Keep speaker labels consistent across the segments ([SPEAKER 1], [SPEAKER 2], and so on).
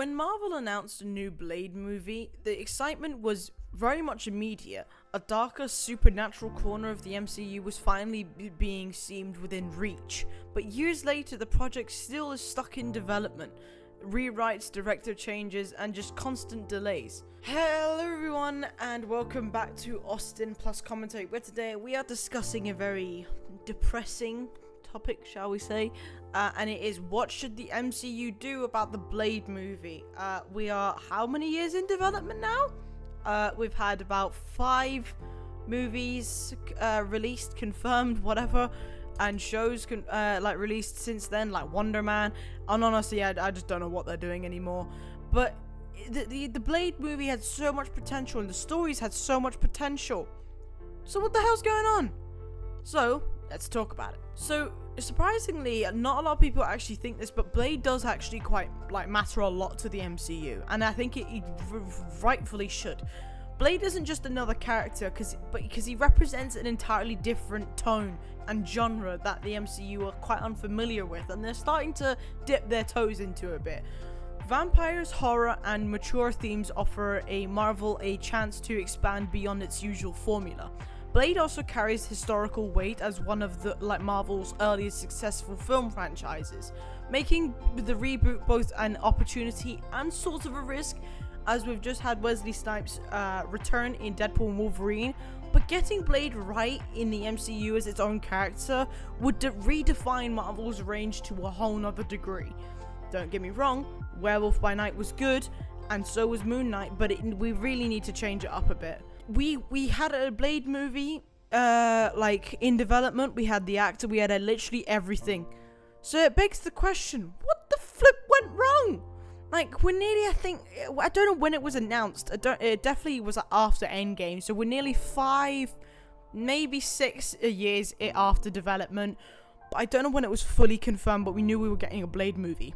[SPEAKER 1] When Marvel announced a new Blade movie, the excitement was very much immediate. A darker, supernatural corner of the MCU was finally being seemed within reach. But years later, the project still is stuck in development. Rewrites, director changes, and just constant delays. Hello everyone, and welcome back to AustinPlus Commentary, where today we are discussing a very depressing topic, shall we say, and it is what should the MCU do about the Blade movie. We are how many years in development now? We've had about 5 movies released, confirmed, whatever, and shows released since then, like Wonder Man. And honestly, I just don't know what they're doing anymore. But the Blade movie had so much potential, and the stories had so much potential. So what the hell's going on? So let's talk about it. So surprisingly, not a lot of people actually think this, but Blade does actually quite matter a lot to the MCU, and I think it rightfully should. Blade isn't just another character because he represents an entirely different tone and genre that the MCU are quite unfamiliar with, and they're starting to dip their toes into a bit. Vampires, horror, and mature themes offer Marvel a chance to expand beyond its usual formula. Blade also carries historical weight as one of the Marvel's earliest successful film franchises, making the reboot both an opportunity and sort of a risk, as we've just had Wesley Snipes return in Deadpool and Wolverine. But getting Blade right in the MCU as its own character would redefine Marvel's range to a whole nother degree. Don't get me wrong, Werewolf by Night was good, and so was Moon Knight, but we really need to change it up a bit. We had a Blade movie in development. We had the actor, we had literally everything. So it begs the question, what the flip went wrong? We're nearly, I don't know when it was announced. It definitely was after Endgame, so we're nearly 5, maybe 6 years after development. But I don't know when it was fully confirmed, but we knew we were getting a Blade movie.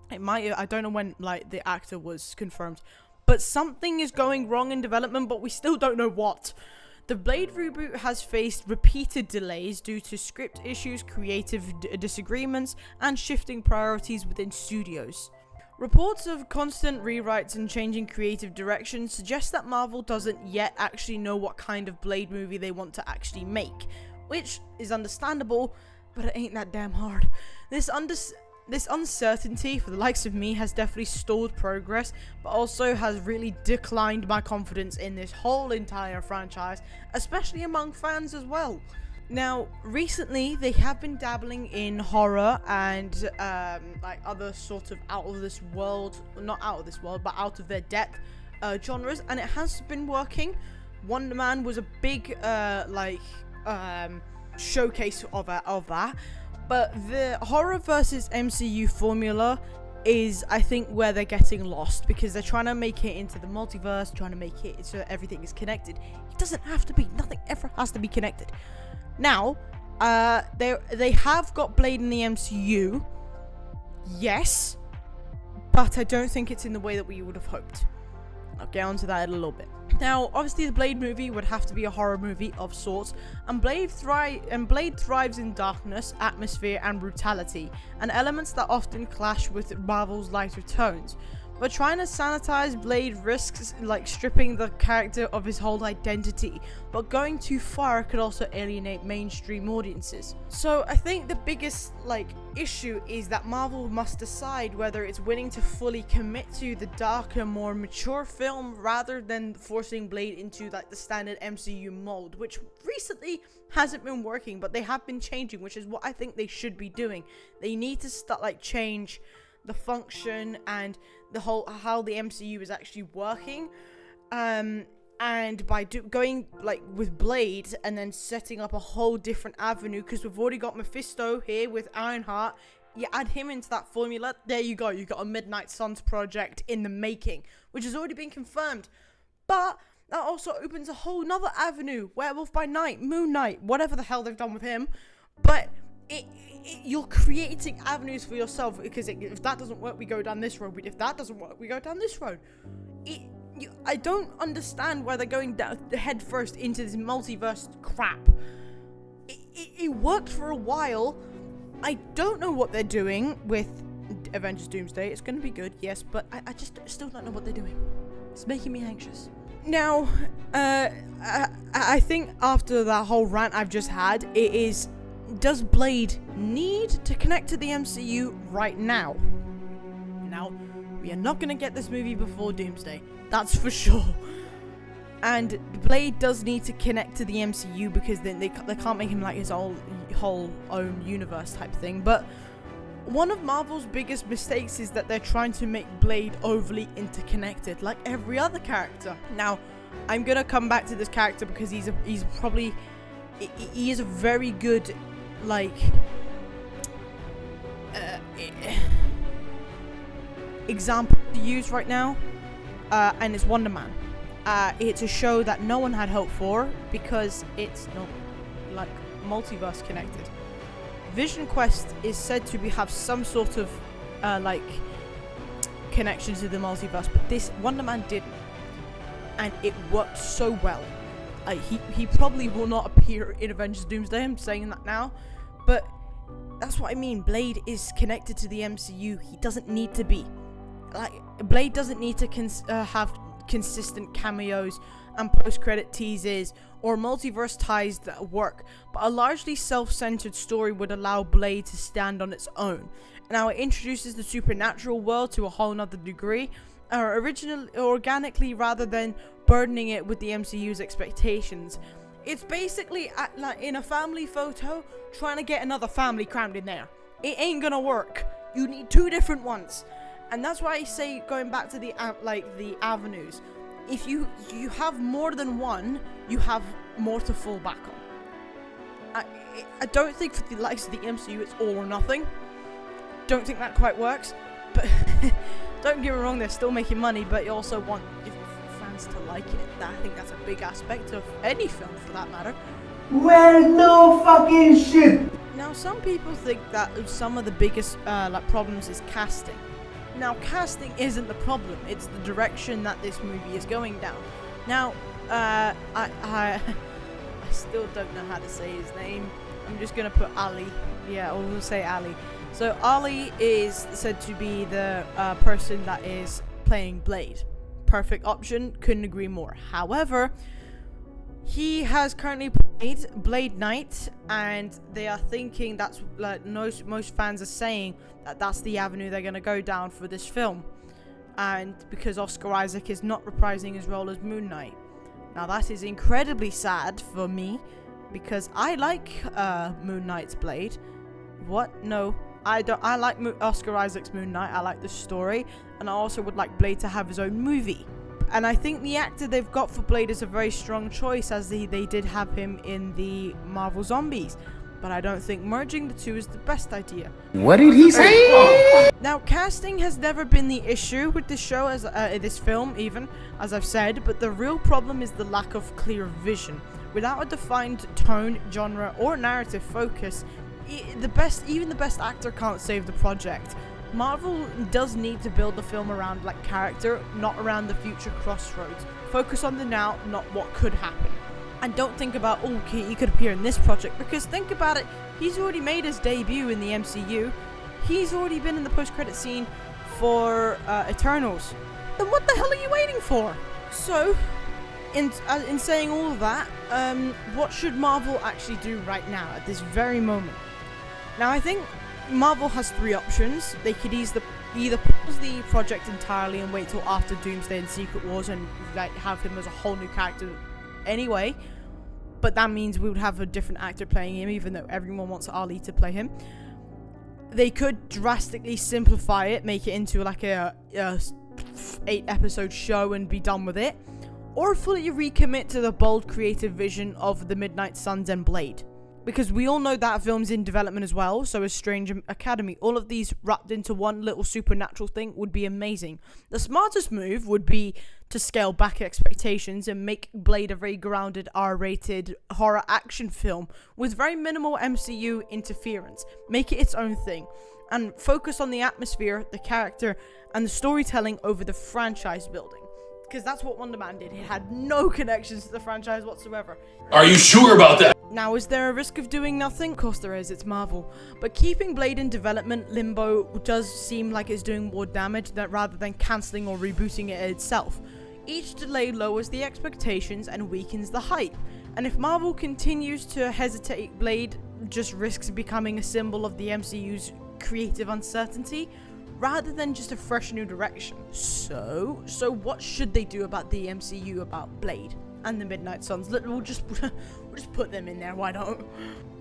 [SPEAKER 1] I don't know when the actor was confirmed. But something is going wrong in development, but we still don't know what. The Blade reboot has faced repeated delays due to script issues, creative disagreements, and shifting priorities within studios. Reports of constant rewrites and changing creative direction suggest that Marvel doesn't yet actually know what kind of Blade movie they want to actually make, which is understandable, but it ain't that damn hard. This uncertainty for the likes of me has definitely stalled progress, but also has really declined my confidence in this whole entire franchise, especially among fans as well. Now, recently, they have been dabbling in horror and other sort of out of their depth genres, and it has been working. Wonder Man was a big showcase of that. But the horror versus MCU formula is, I think, where they're getting lost, because they're trying to make it into the multiverse, trying to make it so everything is connected. It doesn't have to be. Nothing ever has to be connected. Now, they have got Blade in the MCU, yes, but I don't think it's in the way that we would have hoped. I'll get onto that in a little bit. Now, obviously, the Blade movie would have to be a horror movie of sorts, and Blade thrives in darkness, atmosphere, and brutality, and elements that often clash with Marvel's lighter tones. But trying to sanitize Blade risks stripping the character of his whole identity, but going too far could also alienate mainstream audiences. So I think the biggest issue is that Marvel must decide whether it's willing to fully commit to the darker, more mature film rather than forcing Blade into the standard MCU mold, which recently hasn't been working, but they have been changing, which is what I think they should be doing. They need to start change the function and the whole how the MCU is actually working, and by going with Blade and then setting up a whole different avenue, because we've already got Mephisto here with Ironheart. You add him into that formula, there you go, you got a Midnight Suns project in the making, which has already been confirmed. But that also opens a whole nother avenue, Werewolf by Night, Moon Knight, whatever the hell they've done with him. But you're creating avenues for yourself, because if that doesn't work, we go down this road. If that doesn't work, we go down this road. I don't understand why they're going head first into this multiverse crap. It worked for a while. I don't know what they're doing with Avengers Doomsday. It's going to be good, yes, but I just still don't know what they're doing. It's making me anxious. Now, I think after that whole rant I've just had, it is, does Blade need to connect to the MCU right now? Now, we are not going to get this movie before Doomsday, that's for sure. And Blade does need to connect to the MCU because then they can't make him like his whole own universe type thing. But one of Marvel's biggest mistakes is that they're trying to make Blade overly interconnected, like every other character. Now, I'm gonna come back to this character because he is a very good, like, example to use right now, and it's Wonder Man. It's a show that no one had hope for because it's not, like, multiverse connected. Vision Quest is said to have some sort of like connection to the multiverse, but this Wonder Man didn't, and it worked so well. He probably will not appear in Avengers Doomsday. I'm saying that now, but that's what I mean. Blade is connected to the MCU. He doesn't need to be. Like, Blade doesn't need to have consistent cameos and post-credit teases or multiverse ties that work, but a largely self-centered story would allow Blade to stand on its own. Now, it introduces the supernatural world to a whole nother degree, organically, rather than burdening it with the MCU's expectations. It's basically like in a family photo trying to get another family crammed in there. It ain't gonna work. You need two different ones, and that's why I say, going back to the avenues, if you have more than one, you have more to fall back on. I don't think for the likes of the MCU it's all or nothing. Don't think that quite works, but don't get me wrong, they're still making money, but you also want fans to like it. I think that's a big aspect of any film, for that matter.
[SPEAKER 2] Well, no fucking shit.
[SPEAKER 1] Now, some people think that some of the biggest problems is casting. Now, casting isn't the problem, it's the direction that this movie is going down. Now, I still don't know how to say his name. I'm just gonna put Ali. Yeah, we'll say Ali. So, Ali is said to be the person that is playing Blade. Perfect option, couldn't agree more. However, he has currently played Blade Knight, and they are thinking that's, like, most fans are saying that that's the avenue they're going to go down for this film. And because Oscar Isaac is not reprising his role as Moon Knight. Now, that is incredibly sad for me, because I like Moon Knight's Blade. What? No, I don't. I like Oscar Isaac's Moon Knight. I like the story, and I also would like Blade to have his own movie. And I think the actor they've got for Blade is a very strong choice, as they did have him in the Marvel Zombies. But I don't think merging the two is the best idea.
[SPEAKER 2] What did he say?
[SPEAKER 1] Now, casting has never been the issue with this show, as this film, even, as I've said, but the real problem is the lack of clear vision. Without a defined tone, genre, or narrative focus, even the best actor can't save the project. Marvel does need to build the film around, like, character, not around the future crossroads. Focus on the now, not what could happen. And don't think about, oh, okay, he could appear in this project, because think about it, he's already made his debut in the MCU. He's already been in the post-credit scene for Eternals. Then what the hell are you waiting for? So, in saying all of that, what should Marvel actually do right now, at this very moment? Now, I think Marvel has three options. They could either pause the project entirely and wait till after Doomsday and Secret Wars and, like, have him as a whole new character anyway, but that means we would have a different actor playing him, even though everyone wants Ali to play him. They could drastically simplify it, make it into like a 8-episode show and be done with it, or fully recommit to the bold creative vision of the Midnight Suns and Blade. Because we all know that film's in development as well, so is Strange Academy. All of these wrapped into one little supernatural thing would be amazing. The smartest move would be to scale back expectations and make Blade a very grounded R-rated horror action film with very minimal MCU interference. Make it its own thing, and focus on the atmosphere, the character, and the storytelling over the franchise building. Because that's what Wonder Man did. It had no connections to the franchise whatsoever.
[SPEAKER 3] Are you sure about that?
[SPEAKER 1] Now, is there a risk of doing nothing? Of course there is, it's Marvel. But keeping Blade in development limbo does seem like it's doing more damage rather than cancelling or rebooting it itself. Each delay lowers the expectations and weakens the hype. And if Marvel continues to hesitate, Blade just risks becoming a symbol of the MCU's creative uncertainty, rather than just a fresh new direction. So what should they do about the MCU, about Blade and the Midnight Suns? We'll just put them in there, why not?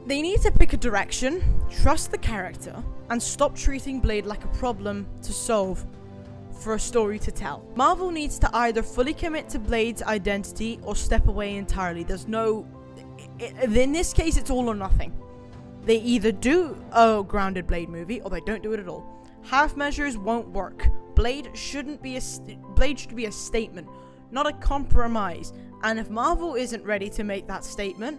[SPEAKER 1] They need to pick a direction, trust the character, and stop treating Blade like a problem to solve for a story to tell. Marvel needs to either fully commit to Blade's identity or step away entirely. There's no... in this case, it's all or nothing. They either do a grounded Blade movie or they don't do it at all. Half measures won't work. Blade should be a statement, not a compromise. And if Marvel isn't ready to make that statement,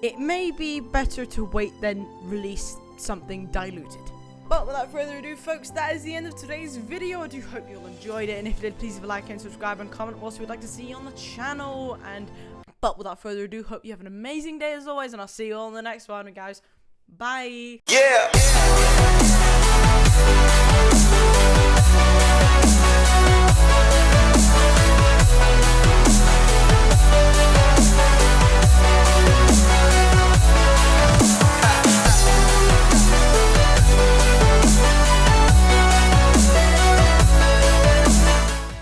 [SPEAKER 1] it may be better to wait than release something diluted. But without further ado, folks, that is the end of today's video. I do hope you all enjoyed it, and if you did, please leave a like and subscribe and comment what else you would like to see on the channel. But without further ado, hope you have an amazing day as always, and I'll see you all in the next one, guys. Bye.
[SPEAKER 3] Yeah.